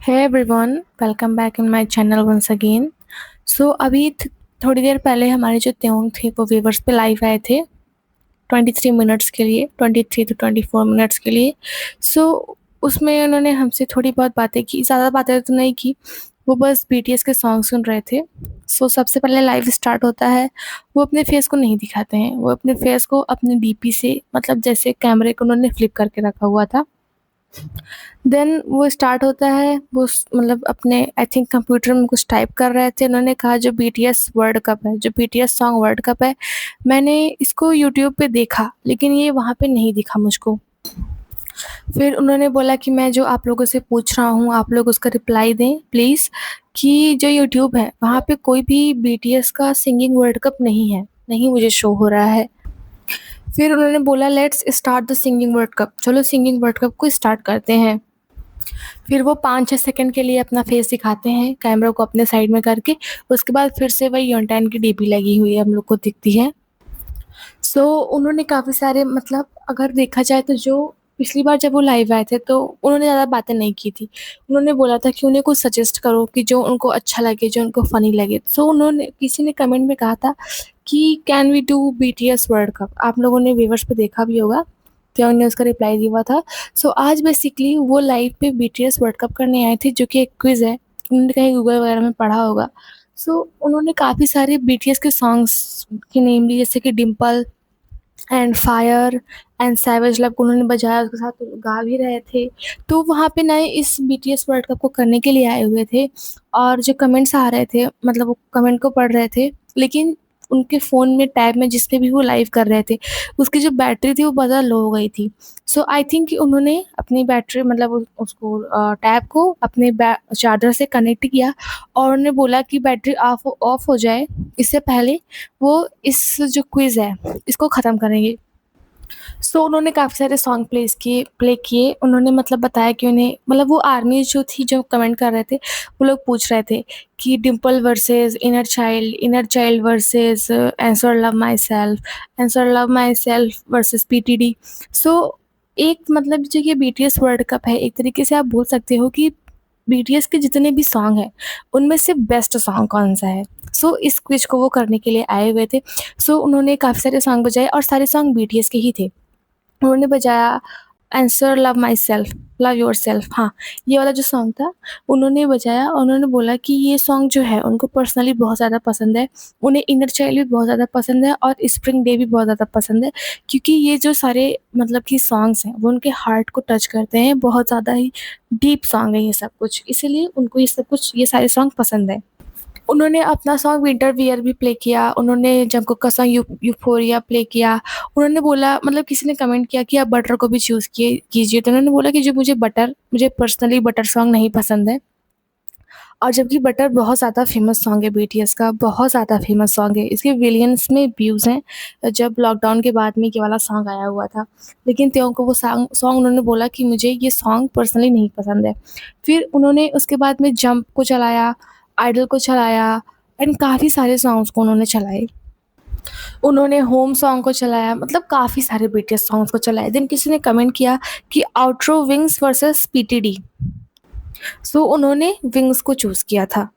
Hey everyone, welcome back in my channel once again. So अभी थोड़ी देर पहले हमारे जो त्योंग थे वो व्यूवर्स पे लाइव आए थे 23 मिनट्स के लिए 23 to 24 मिनट्स के लिए। सो उसमें उन्होंने हमसे थोड़ी बहुत बातें की, ज़्यादा बातें तो नहीं की, वो बस बीटीएस के सॉन्ग सुन रहे थे। सो सबसे पहले लाइव स्टार्ट होता है, वो अपने फेस को नहीं दिखाते हैं, वो अपने फेस को अपने डीपी से मतलब जैसे कैमरे को उन्होंने फ्लिप करके रखा हुआ था। देन वो स्टार्ट होता है, वो मतलब अपने आई थिंक कंप्यूटर में कुछ टाइप कर रहे थे। उन्होंने कहा जो बीटीएस वर्ल्ड कप है, जो बीटीएस सॉन्ग वर्ल्ड कप है, मैंने इसको यूट्यूब पे देखा लेकिन ये वहाँ पे नहीं दिखा मुझको। फिर उन्होंने बोला कि मैं जो आप लोगों से पूछ रहा हूँ आप लोग उसका रिप्लाई दें प्लीज़, कि जो यूट्यूब है वहाँ पे कोई भी बीटीएस का सिंगिंग वर्ल्ड कप नहीं है, नहीं मुझे शो हो रहा है। फिर उन्होंने बोला let's start the singing world cup, चलो सिंगिंग वर्ल्ड कप को स्टार्ट करते हैं। फिर वो 5-6 सेकंड के लिए अपना फेस दिखाते हैं कैमरा को अपने साइड में करके, उसके बाद फिर से वही योंटेन की डीपी लगी हुई हम लोग को दिखती है। सो उन्होंने काफ़ी सारे मतलब अगर देखा जाए तो जो पिछली बार जब वो लाइव आए थे तो उन्होंने ज़्यादा बातें नहीं की थी। उन्होंने बोला था कि उन्हें कुछ सजेस्ट करो कि जो उनको अच्छा लगे, जो उनको फ़नी लगे। सो उन्होंने किसी ने कमेंट में कहा था कि can we do BTS world cup? आप लोगों ने व्यूअर्स पे देखा भी होगा, तो उन्होंने उसका रिप्लाई दिया हुआ था। सो आज बेसिकली वो लाइव पे बीटीएस वर्ल्ड कप करने आए थे, जो कि एक क्विज़ है। उन्होंने कहीं गूगल वगैरह में पढ़ा होगा। सो उन्होंने काफ़ी सारे बीटीएस के सॉन्ग्स की नेम ली, जैसे कि Dimple and fire and savage love को उन्होंने बजाया, उसके साथ गा भी रहे थे। तो वहाँ पे ना इस बीटीएस वर्ल्ड कप को करने के लिए आए हुए थे, और जो कमेंट्स आ रहे थे मतलब वो कमेंट को पढ़ रहे थे, लेकिन उनके फ़ोन में टैब में जिस पे भी वो लाइव कर रहे थे, उसकी जो बैटरी थी वो बहुत ज़्यादा लो हो गई थी। सो आई थिंक कि उन्होंने अपनी बैटरी मतलब उसको टैब को अपने चार्जर से कनेक्ट किया, और उन्होंने बोला कि बैटरी ऑफ हो जाए इससे पहले वो इस जो क्विज़ है इसको ख़त्म करेंगे। सो उन्होंने काफ़ी सारे सॉन्ग प्ले किए। उन्होंने मतलब बताया कि उन्हें मतलब वो आर्मी जो थी जो कमेंट कर रहे थे, वो लोग पूछ रहे थे कि dimple versus inner child versus answer love myself versus PTD. So एक मतलब जो ये बीटीएस वर्ल्ड कप है, एक तरीके से आप बोल सकते हो कि बीटीएस के जितने भी सॉन्ग हैं, उनमें से बेस्ट सॉन्ग कौन-सा है? सो इस क्विज़ को वो करने के लिए आए हुए थे। सो उन्होंने काफ़ी सारे सॉन्ग बजाए और सारे सॉन्ग बीटीएस के ही थे। उन्होंने बजाया answer love my self, love yourself, हाँ, ये वाला जो सॉन्ग था उन्होंने बजाया, और उन्होंने बोला कि ये सॉन्ग जो है उनको पर्सनली बहुत ज़्यादा पसंद है। उन्हें इनर चाइल्ड भी बहुत ज़्यादा पसंद है और स्प्रिंग डे भी बहुत ज़्यादा पसंद है, क्योंकि ये जो सारे मतलब कि सॉन्ग्स हैं वो उनके हार्ट को टच करते हैं, बहुत ज़्यादा ही डीप सॉन्ग है ये सब कुछ, इसीलिए उनको ये सारे सॉन्ग पसंद है। उन्होंने अपना सॉन्ग विंटर वियर भी प्ले किया, उन्होंने जंगकुक का सॉन्ग यूफ़ोरिया प्ले किया। उन्होंने बोला मतलब किसी ने कमेंट किया कि आप बटर को भी चूज़ कीजिए, तो उन्होंने बोला कि जो मुझे पर्सनली बटर सॉन्ग नहीं पसंद है। और जबकि बटर बहुत ज़्यादा फ़ेमस सॉन्ग है बीटीएस का, बहुत ज़्यादा फ़ेमस सॉन्ग है। इसके बिलियंस में व्यूज़ हैं, जब लॉकडाउन के बाद में ये वाला सॉन्ग आया हुआ था। लेकिन त्यों को वो सॉन्ग उन्होंने बोला कि मुझे ये सॉन्ग पर्सनली नहीं पसंद है। फिर उन्होंने उसके बाद में जंप को चलाया, आइडल को चलाया एंड काफ़ी सारे सॉन्ग्स को उन्होंने चलाए। उन्होंने होम सॉन्ग को चलाया, मतलब काफ़ी सारे बीटीएस सॉन्ग्स को चलाए। देन किसी ने कमेंट किया कि आउट्रो विंग्स वर्सेस पीटीडी। सो उन्होंने विंग्स को चूज़ किया था,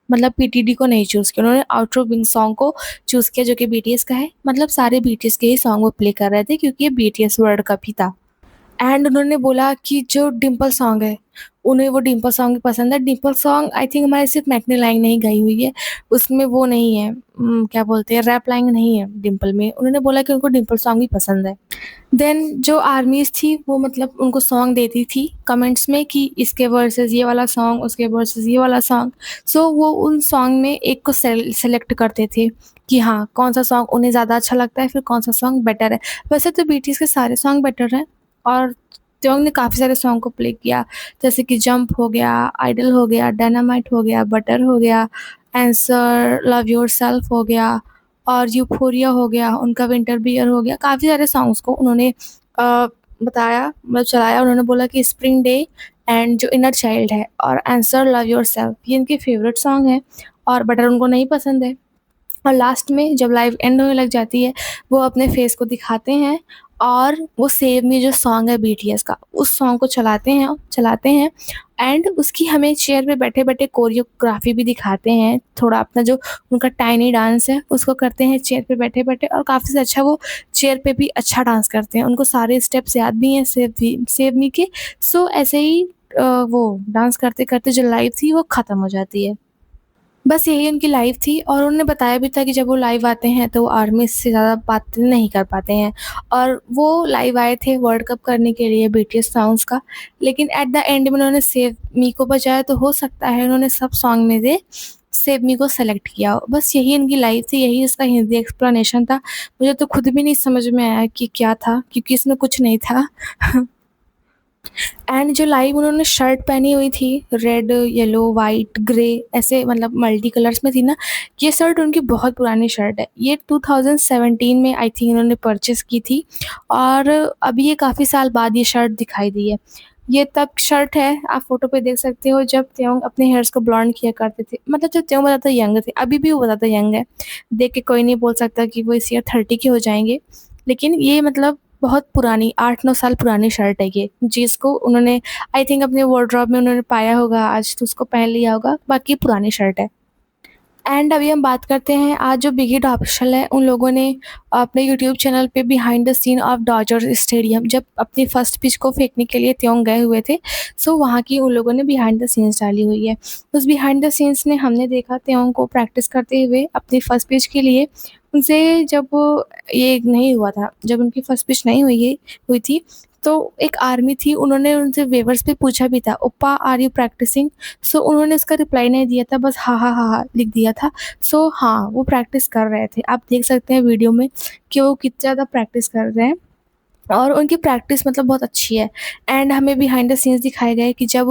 मतलब पीटीडी को नहीं चूज़ किया। उन्होंने आउटरो विंग सॉन्ग को चूज़ किया, जो कि बीटीएस का है। मतलब सारे बीटीएस के ही सॉन्ग वो प्ले कर रहे थे, क्योंकि ये बीटीएस वर्ल्ड कप ही था। एंड उन्होंने बोला कि जो डिम्पल सॉन्ग है, उन्हें वो डिम्पल सॉन्ग भी पसंद है। डिम्पल सॉन्ग आई थिंक हमारे सिर्फ मैकने लाइन नहीं गाई हुई है, उसमें वो नहीं है, क्या बोलते हैं, रैप लाइन नहीं है डिम्पल में। उन्होंने बोला कि उनको डिम्पल सॉन्ग भी पसंद है। देन जो आर्मीज़ थी वो मतलब उनको सॉन्ग देती थी कमेंट्स में कि इसके वर्सेस ये वाला सॉन्ग, उसके वर्सेस ये वाला सॉन्ग। सो वो उन सॉन्ग में एक को सेलेक्ट करते थे कि हाँ, कौन-सा सॉन्ग उन्हें ज़्यादा अच्छा लगता है, फिर कौन-सा सॉन्ग बेटर है। वैसे तो बीटीएस के सारे सॉन्ग बेटर हैं, और त्योंग ने काफ़ी सारे सॉन्ग को प्ले किया, जैसे कि जंप हो गया, आइडल हो गया, डायनामाइट हो गया, बटर हो गया, आंसर लव योरसेल्फ हो गया, और यूफ़ोरिया हो गया, उनका विंटर बियर हो गया। काफ़ी सारे सॉन्ग्स को उन्होंने बताया, मतलब चलाया। उन्होंने बोला कि स्प्रिंग डे एंड जो इनर चाइल्ड है और आंसर लव योरसेल्फ ये इनके फेवरेट सॉन्ग हैं, और बटर उनको नहीं पसंद है। और लास्ट में जब लाइव एंड होने लग जाती है, वो अपने फेस को दिखाते हैं, और वो सेव मी जो सॉन्ग है बीटीएस का, उस सॉन्ग को चलाते हैं एंड उसकी हमें चेयर पे बैठे-बैठे कोरियोग्राफ़ी भी दिखाते हैं। थोड़ा अपना जो उनका टाइनी डांस है, उसको करते हैं चेयर पे बैठे-बैठे और काफ़ी से अच्छा वो चेयर पे भी अच्छा डांस करते हैं। उनको सारे स्टेप्स याद भी हैं सेव मी के। सो ऐसे ही वो डांस करते-करते जो लाइफ़ थी वो ख़त्म हो जाती है। बस यही उनकी लाइफ़ थी और उन्होंने बताया भी था कि जब वो लाइव आते हैं तो वो आर्मी से ज़्यादा बात नहीं कर पाते हैं और वो लाइव आए थे वर्ल्ड कप करने के लिए बीटीएस सॉन्ग्स का, लेकिन एट द एंड में उन्होंने सेव मी को बजाया तो हो सकता है उन्होंने सब सॉन्ग में से सेव मी को सेलेक्ट किया हो। बस यही उनकी लाइफ़ थी, यही इसका हिंदी एक्सप्लेनेशन था। मुझे तो खुद भी नहीं समझ में आया कि क्या था क्योंकि इसमें कुछ नहीं था। एंड जो लाइव उन्होंने शर्ट पहनी हुई थी रेड, येलो, वाइट, ग्रे ऐसे मतलब मल्टी कलर्स में थी ना, ये शर्ट उनकी बहुत पुरानी शर्ट है। ये 2017 में आई थिंक उन्होंने परचेज़ की थी और अभी ये काफ़ी साल बाद ये शर्ट दिखाई दी है। ये तब शर्ट है, आप फ़ोटो पे देख सकते हो जब त्योंग अपने हेयर्स को ब्लॉन्ड किया करते थे। मतलब जब त्योंग बहुत ज़्यादा यंग थे, अभी भी वो बहुत ज़्यादा यंग है। देख के कोई नहीं बोल सकता कि वो इस ईयर 30 के हो जाएँगे। लेकिन ये मतलब बहुत पुरानी 8-9 साल पुरानी शर्ट है ये, जिसको उन्होंने आई थिंक अपने वार्डरोब में उन्होंने पाया होगा आज तो उसको पहन लिया होगा, बाकी पुरानी शर्ट है। एंड अभी हम बात करते हैं आज जो बिग हिट ऑफिशियल है, उन लोगों ने अपने यूट्यूब चैनल पे behind the scene of Dodgers stadium जब अपनी फर्स्ट पिच को फेंकने के लिए त्योंग गए हुए थे, सो वहाँ की उन लोगों ने बिहाइंड द सीन्स डाली हुई है। उस बिहाइंड द सीन्स में हमने देखा त्योंग को प्रैक्टिस करते हुए अपनी फर्स्ट पिच के लिए। उनसे जब ये नहीं हुआ था, जब उनकी फर्स्ट पिच नहीं हुई थी, तो एक आर्मी थी, उन्होंने उनसे वेवर्स पे पूछा भी था, "ओप्पा आर यू प्रैक्टिसिंग?" सो उन्होंने उसका रिप्लाई नहीं दिया था, बस हाँ, हाँ, हाँ, हाँ लिख दिया था। सो हाँ, वो प्रैक्टिस कर रहे थे। आप देख सकते हैं वीडियो में कि वो कितना ज़्यादा प्रैक्टिस कर रहे हैं और उनकी प्रैक्टिस मतलब बहुत अच्छी है। एंड हमें बिहाइंड द सीन्स दिखाए गए कि जब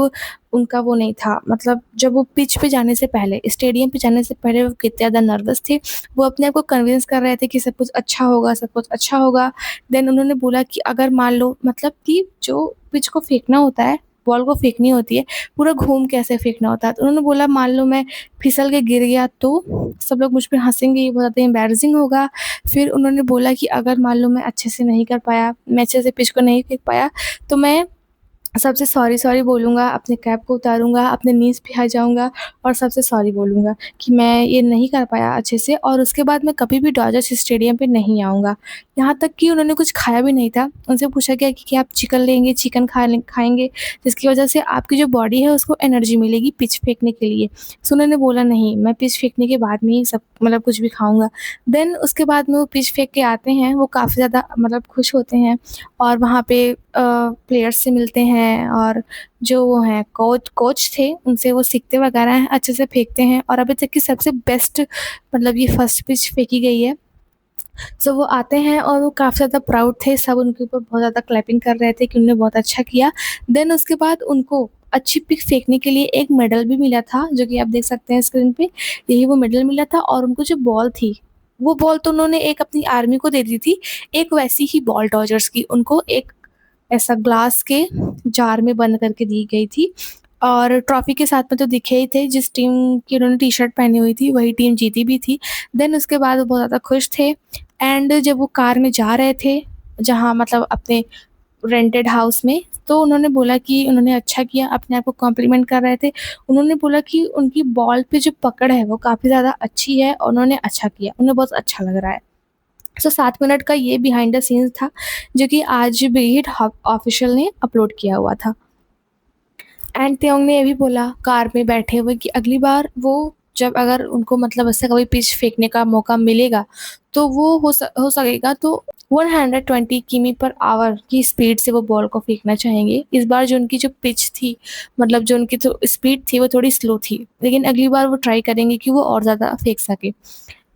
उनका वो नहीं था, मतलब जब वो पिच पे जाने से पहले, स्टेडियम पे जाने से पहले वो कितने ज़्यादा नर्वस थे। वो अपने आप को कन्विंस कर रहे थे कि सब कुछ अच्छा होगा, सब कुछ अच्छा होगा। देन उन्होंने बोला कि अगर मान लो मतलब कि जो पिच को फेंकना होता है, बॉल को फेंकनी होती है, पूरा घूम के ऐसे फेंकना होता है। तो उन्होंने बोला मान लो मैं फिसल के गिर गया तो सब लोग मुझ पे हँसेंगे, ये बहुत ज़्यादा एम्बैरेसिंग होगा। फिर उन्होंने बोला कि अगर मान लो मैं अच्छे से नहीं कर पाया, मैं अच्छे से पिच को नहीं फेंक पाया, तो मैं सबसे सॉरी बोलूँगा, अपने कैप को उतारूँगा, अपने नीज़ पे आ जाऊँगा और सबसे सॉरी बोलूँगा कि मैं ये नहीं कर पाया अच्छे से और उसके बाद मैं कभी भी डॉजर्स स्टेडियम पे नहीं आऊँगा। यहाँ तक कि उन्होंने कुछ खाया भी नहीं था। उनसे पूछा गया कि क्या आप चिकन लेंगे, चिकन खाएँगे, जिसकी वज़ह से आपकी जो बॉडी है उसको एनर्जी मिलेगी पिच फेंकने के लिए। सो उन्होंने बोला नहीं, मैं पिच फेंकने के बाद में ही सब मतलब कुछ भी खाऊँगा। देन उसके बाद में वो पिच फेंक के आते हैं, वो काफ़ी ज़्यादा मतलब खुश होते हैं और वहाँ पे प्लेयर्स से मिलते हैं और जो वो हैं कोच थे, उनसे वो सीखते वगैरह हैं, अच्छे से फेंकते हैं और अभी तक की सबसे बेस्ट मतलब ये फर्स्ट पिच फेंकी गई है। सो वो आते हैं और वो काफ़ी ज़्यादा प्राउड थे, सब उनके ऊपर बहुत ज़्यादा क्लैपिंग कर रहे थे कि उन्होंने बहुत अच्छा किया। देन उसके बाद उनको अच्छी पिच फेंकने के लिए एक मेडल भी मिला था, जो कि आप देख सकते हैं स्क्रीन पे, यही वो मेडल मिला था और उनको जो बॉल थी, वो बॉल तो उन्होंने एक अपनी आर्मी को दे दी थी, एक वैसी ही बॉल डॉजर्स की उनको एक ऐसा ग्लास के जार में बंद करके दी गई थी और ट्रॉफ़ी के साथ में तो दिखे ही थे, जिस टीम की उन्होंने टी-शर्ट पहनी हुई थी, वही टीम जीती भी थी। देन उसके बाद वो बहुत ज़्यादा खुश थे एंड जब वो कार में जा रहे थे, जहाँ मतलब अपने रेंटेड हाउस में, तो उन्होंने बोला कि उन्होंने अच्छा किया, अपने आप को कॉम्प्लीमेंट कर रहे थे। उन्होंने बोला कि उनकी बॉल पे जो पकड़ है, वो काफ़ी ज़्यादा अच्छी है और उन्होंने अच्छा किया, उन्हें बहुत अच्छा लग रहा है। सो 7 मिनट का ये बिहाइंड द सीन्स था, जो कि आज बिग हिट ऑफिशियल ने अपलोड किया हुआ था। एंड त्योंग ने ये भी बोला कार में बैठे हुए कि अगली बार वो जब अगर उनको मतलब ऐसा कभी पिच फेंकने का मौका मिलेगा, तो वो हो सकेगा तो 120 किमी पर आवर की स्पीड से वो बॉल को फेंकना चाहेंगे। इस बार जो उनकी जो पिच थी, मतलब जो उनकी जो स्पीड थी, वो थोड़ी स्लो थी, लेकिन अगली बार वो ट्राई करेंगे कि वो और ज़्यादा फेंक सकें।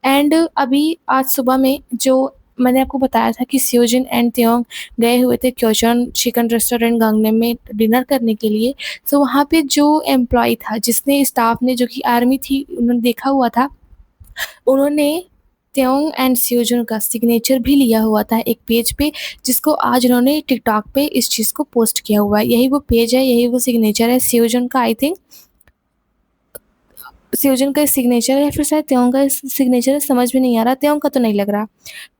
एंड अभी आज सुबह में जो मैंने आपको बताया था कि स्योजिन एंड त्योंग गए हुए थे क्योचन चिकन रेस्टोरेंट गांगनम में डिनर करने के लिए। सो वहाँ पे जो एम्प्लॉय था, जिसने स्टाफ ने जो कि आर्मी थी, उन्होंने देखा हुआ था, उन्होंने त्योंग एंड स्योजुन का सिग्नेचर भी लिया हुआ था एक पेज पे, जिसको आज उन्होंने टिकटॉक पे इस चीज़ को पोस्ट किया हुआ है। यही वो पेज है, यही वो सिग्नेचर है स्योजुन का आई थिंक। सेओजन का सिग्नेचर है या फिर शायद त्योंग का सिग्नेचर है, समझ में नहीं आ रहा, त्योंग का तो नहीं लग रहा।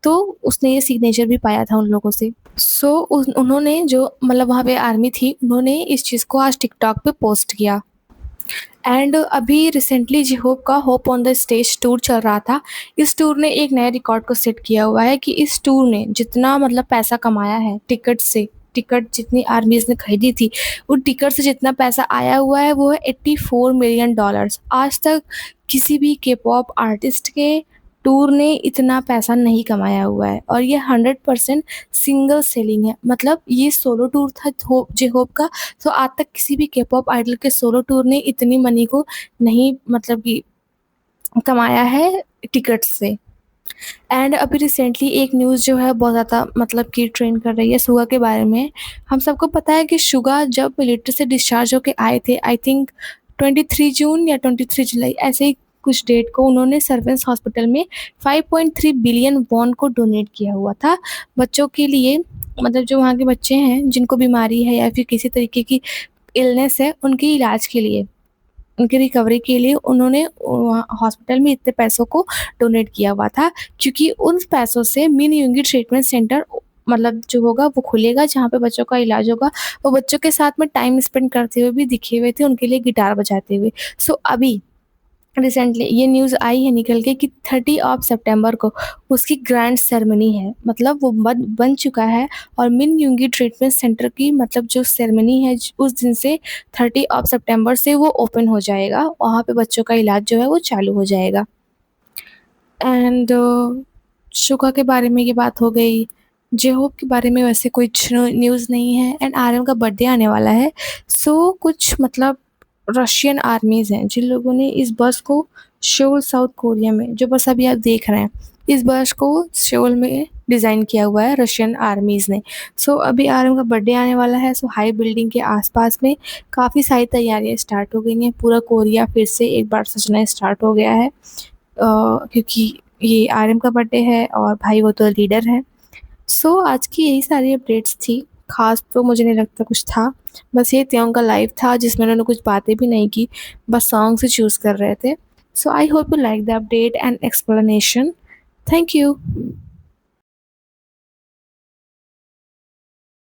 तो उसने ये सिग्नेचर भी पाया था उन लोगों से। सो उन्होंने जो मतलब वहाँ पे आर्मी थी, उन्होंने इस चीज़ को आज टिकटॉक पे पोस्ट किया। एंड अभी रिसेंटली जी-होप का hope on the stage tour चल रहा था। इस टूर ने एक नए रिकॉर्ड को सेट किया हुआ है कि इस टूर ने जितना मतलब पैसा कमाया है टिकट से, टिकट जितनी आर्मीज़ ने खरीदी थी, उन टिकट से जितना पैसा आया हुआ है वो है $84 मिलियन। आज तक किसी भी के-पॉप आर्टिस्ट के टूर ने इतना पैसा नहीं कमाया हुआ है और ये 100% सिंगल सेलिंग है। मतलब ये सोलो टूर था जे-होप का, तो आज तक किसी भी के-पॉप आइडल के सोलो टूर ने इतनी मनी को नहीं मतलब कि कमाया है टिकट से। एंड अभी रिसेंटली एक न्यूज़ जो है बहुत ज़्यादा मतलब कि ट्रेंड कर रही है सुगा के बारे में। हम सबको पता है कि सुगा जब मिलिट्री से डिस्चार्ज होके आए थे, आई थिंक 23 जून या 23 जुलाई ऐसे ही कुछ डेट को उन्होंने सर्वेंस हॉस्पिटल में 5.3 बिलियन वॉन को डोनेट किया हुआ था बच्चों के लिए। मतलब जो वहाँ के बच्चे हैं जिनको बीमारी है या फिर किसी तरीके की इलनेस है, उनके इलाज के लिए, उनकी रिकवरी के लिए उन्होंने वहाँ हॉस्पिटल में इतने पैसों को डोनेट किया हुआ था, क्योंकि उन पैसों से मिन यूंगी ट्रीटमेंट सेंटर मतलब जो होगा वो खुलेगा जहाँ पे बच्चों का इलाज होगा। वो बच्चों के साथ में टाइम स्पेंड करते हुए भी दिखे हुए थे, उनके लिए गिटार बजाते हुए। सो अभी रिसेंटली ये न्यूज़ आई है निकल के कि 30 सितंबर को उसकी ग्रैंड सेरेमनी है। मतलब वो बन चुका है और मिन यूंगी ट्रीटमेंट सेंटर की मतलब जो सेरेमनी है उस दिन से 30 सितंबर से वो ओपन हो जाएगा। वहाँ पे बच्चों का इलाज जो है वो चालू हो जाएगा। एंड शुगा के बारे में ये बात हो गई। जे-होप के बारे में वैसे कुछ न्यूज़ नहीं है एंड आर्यन का बर्थडे आने वाला है। सो कुछ मतलब रशियन आर्मीज़ हैं जिन लोगों ने इस बस को सेओल साउथ कोरिया में, जो बस अभी आप देख रहे हैं, इस बस को सेओल में डिज़ाइन किया हुआ है रशियन आर्मीज़ ने। सो अभी आर्यन का बर्थडे आने वाला है, सो हाई बिल्डिंग के आस-पास में काफ़ी सारी तैयारियाँ स्टार्ट हो गई हैं। पूरा कोरिया फिर से एक बार सजना स्टार्ट हो गया है। क्योंकि ये आर्यन का बर्थडे है और भाई वो तो लीडर है। सो आज की यही सारी अपडेट्स थी। ख़ास तो मुझे नहीं लगता कुछ था। बस ये त्यों का लाइव था जिसमें उन्होंने कुछ बातें भी नहीं की, बस सॉन्ग्स ही चूज़ कर रहे थे। So I hope you like the update and explanation. Thank you.